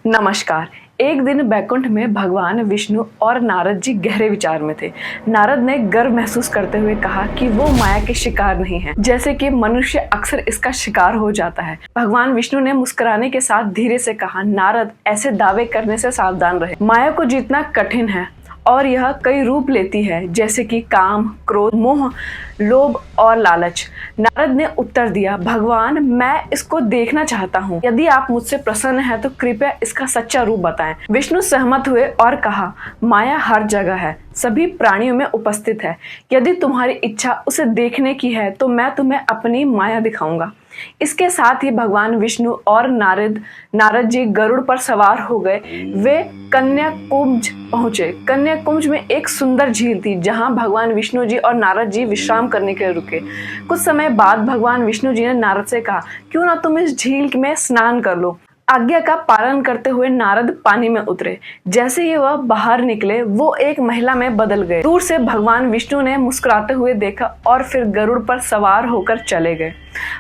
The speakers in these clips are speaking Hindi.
नमस्कार। एक दिन बैकुंठ में भगवान विष्णु और नारद जी गहरे विचार में थे। नारद ने गर्व महसूस करते हुए कहा कि वो माया के शिकार नहीं है, जैसे कि मनुष्य अक्सर इसका शिकार हो जाता है। भगवान विष्णु ने मुस्कुराने के साथ धीरे से कहा, नारद, ऐसे दावे करने से सावधान रहे। माया को जीतना कठिन है और यह कई रूप लेती है, जैसे कि काम, क्रोध, मोह, लोभ और लालच। नारद ने उत्तर दिया, भगवान, मैं इसको देखना चाहता हूँ। यदि आप मुझसे प्रसन्न हैं तो कृपया इसका सच्चा रूप बताएं। विष्णु सहमत हुए और कहा, माया हर जगह है, सभी प्राणियों में उपस्थित है। यदि तुम्हारी इच्छा उसे देखने की है तो मैं तुम्हें अपनी माया दिखाऊंगा। इसके साथ ही भगवान विष्णु और नारद जी गरुड़ पर सवार हो गए। वे कन्याकुब्ज पहुंचे। कन्याकुब्ज में एक सुंदर झील थी जहां भगवान विष्णु जी और नारद जी विश्राम करने के लिए रुके। कुछ समय बाद भगवान विष्णु जी ने नारद से कहा, क्यों ना तुम इस झील में स्नान कर लो। आज्ञा का पालन करते हुए नारद पानी में उतरे। जैसे ही वह बाहर निकले वो एक महिला में बदल गए। दूर से भगवान विष्णु ने मुस्कुराते हुए देखा और फिर गरुड़ पर सवार होकर चले गए।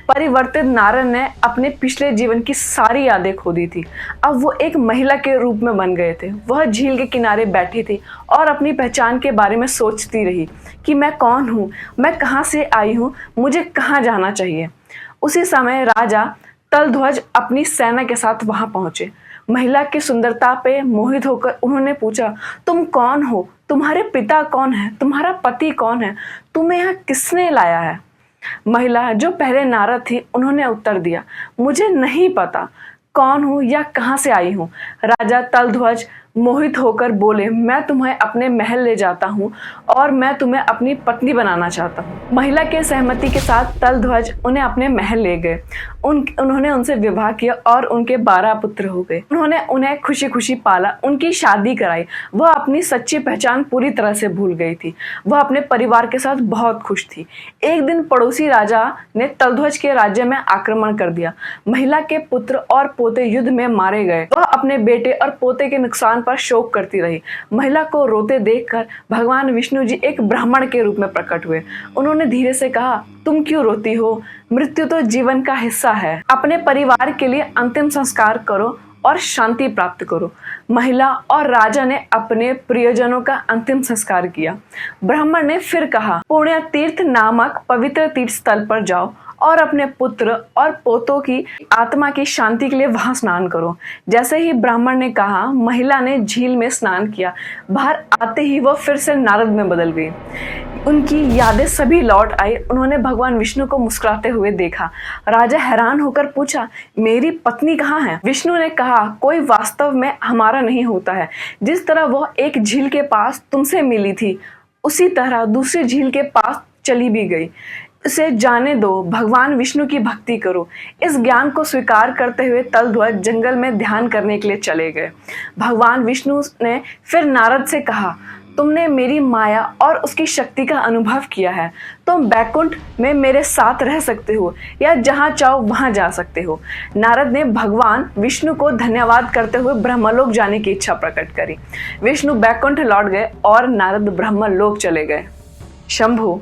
परिवर्तित नारद ने अपने पिछले जीवन की सारी यादें खो दी थी। अब वो एक महिला के रूप में बन गए थे। वह झील के किनारे बैठी थी और अपनी पहचान के बारे में सोचती रही कि मैं कौन हूँ, मैं कहाँ से आई हूँ, मुझे कहाँ जाना चाहिए। उसी समय राजा तलध्वज अपनी सेना के साथ वहां पहुंचे। महिला की सुंदरता पे मोहित होकर उन्होंने पूछा, तुम कौन हो, तुम्हारे पिता कौन है, तुम्हारा पति कौन है, तुम्हें यहाँ किसने लाया है। महिला, जो पहले नारद थी, उन्होंने उत्तर दिया, मुझे नहीं पता कौन हूँ या कहाँ से आई हूँ। राजा तलध्वज मोहित होकर बोले, मैं तुम्हें अपने महल ले जाता हूँ और मैं तुम्हें अपनी पत्नी बनाना चाहता हूँ। महिला के सहमति के साथ तलध्वज उन्हें अपने महल ले गए। उन्होंने उनसे विवाह किया और उनके 12 पुत्र हो गए। उन्होंने उन्हें खुशी खुशी पाला, उनकी शादी कराई। वह अपनी सच्ची पहचान पूरी तरह से भूल गई थी। वह अपने परिवार के साथ बहुत खुश थी। एक दिन पड़ोसी राजा ने तलध्वज के राज्य में आक्रमण कर दिया। महिला के पुत्र और पोते युद्ध में मारे गए। वह अपने बेटे और पोते के नुकसान पर शोक करती रही। महिला को रोते देखकर भगवान विष्णु जी एक ब्राह्मण के रूप में प्रकट हुए। उन्होंने धीरे से कहा, तुम क्यों रोती हो, मृत्यु तो जीवन का हिस्सा है। अपने परिवार के लिए अंतिम संस्कार करो और शांति प्राप्त करो। महिला और राजा ने अपने प्रियजनों का अंतिम संस्कार किया। ब्राह्मण ने फिर कहा, पुण्य तीर्थ नामक पवित्र तीर्थ स्थल पर जाओ और अपने पुत्र और पोतों की आत्मा की शांति के लिए वहां स्नान करो। जैसे ही ब्राह्मण ने कहा, महिला ने झील में स्नान किया। बाहर आते ही वह फिर से नारद में बदल गई। उनकी यादें सभी लौट आई। उन्होंने भगवान विष्णु को मुस्कुराते हुए देखा। राजा हैरान होकर पूछा, मेरी पत्नी कहाँ है। विष्णु ने कहा, कोई वास्तव में हमारा नहीं होता है। जिस तरह वह एक झील के पास तुमसे मिली थी, उसी तरह दूसरी झील के पास चली भी गई। इसे जाने दो, भगवान विष्णु की भक्ति करो। इस ज्ञान को स्वीकार करते हुए तलध्वज जंगल में ध्यान करने के लिए चले गए। भगवान विष्णु ने फिर नारद से कहा, तुमने मेरी माया और उसकी शक्ति का अनुभव किया है। तुम बैकुंठ में मेरे साथ रह सकते हो या जहां चाहो वहां जा सकते हो। नारद ने भगवान विष्णु को धन्यवाद करते हुए ब्रह्मलोक जाने की इच्छा प्रकट करी। विष्णु बैकुंठ लौट गए और नारद ब्रह्मलोक चले गए। शंभु।